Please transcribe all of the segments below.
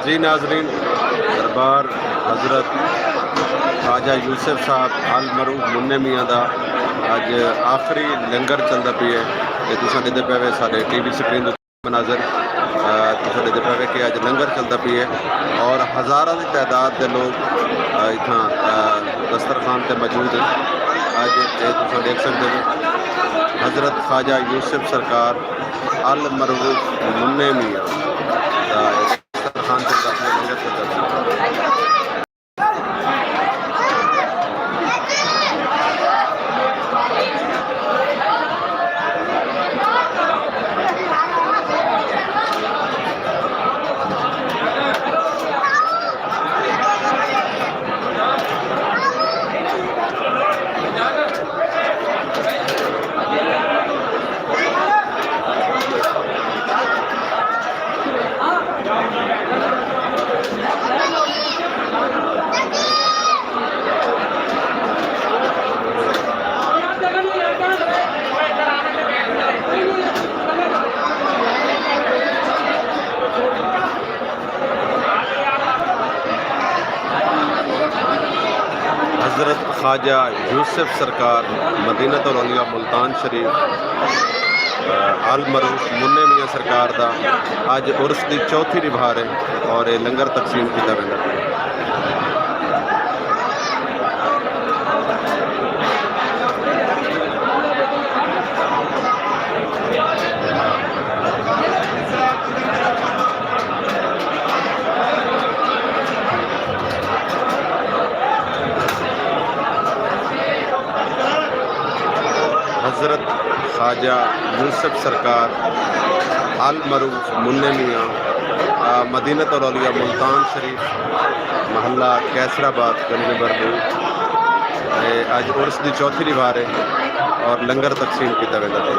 जी नाजरीन, दरबार हज़रत ख्वाजा यूसुफ साहब अल मरूफ मुन्ने मियाँ का अज आखिरी लंगर चलता पी है। ये तुम देखते पे वे साढ़े TV स्क्रीन मनाजर तुम देखते पे वे कि अज लंगर चलता पी है और हज़ारों की तादाद के लोग इतना दस्तरखान से मौजूद हैं। अज ये तुम देख सकते हो हज़रत ख्वाजा यूसुफ सरकार अल मरूफ मुन्ने मियाँ दस्तरखान चलता पी लंगर चलता पी। हज़रत ख्वाजा यूसुफ सरकार मदीनतुल औलिया मुल्तान शरीफ अल मरूफ मुन्ने मियाँ सरकार का अज उर्स की चौथी रिवार है और ये लंगर तकसीम किया जाता है। हज़रत ख्वाजा यूसुफ सरकार अल मरूफ मुन्ने मियाँ मदीनतुल औलिया मुल्तान शरीफ महल्ला कैसराबाद गली नंबर 2 अज उर्स की चौथी रिवार है और लंगर तकसीम किया जाता है।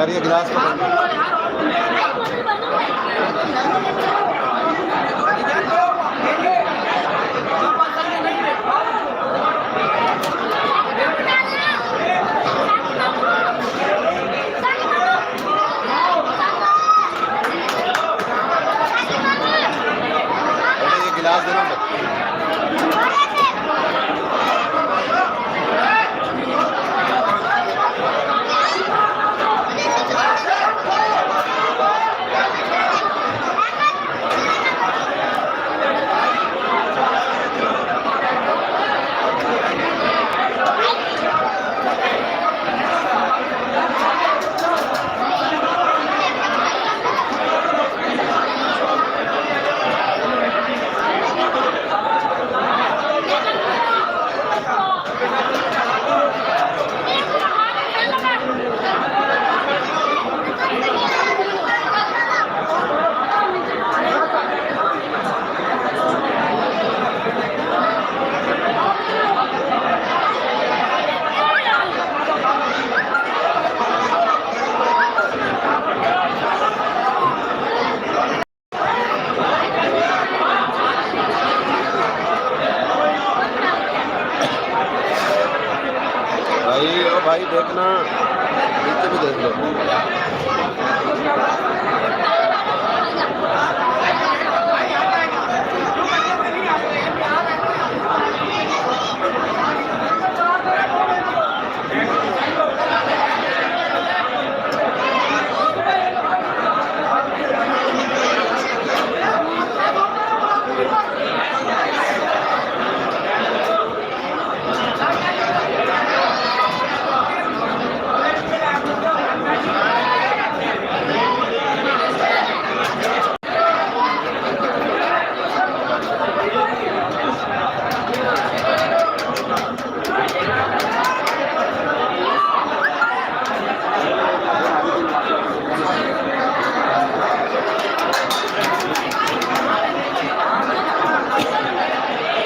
यार ये गिलास पकड़। ये गिलास देना मुझे। भाई ओ भाई देखना, नीचे भी देख लो।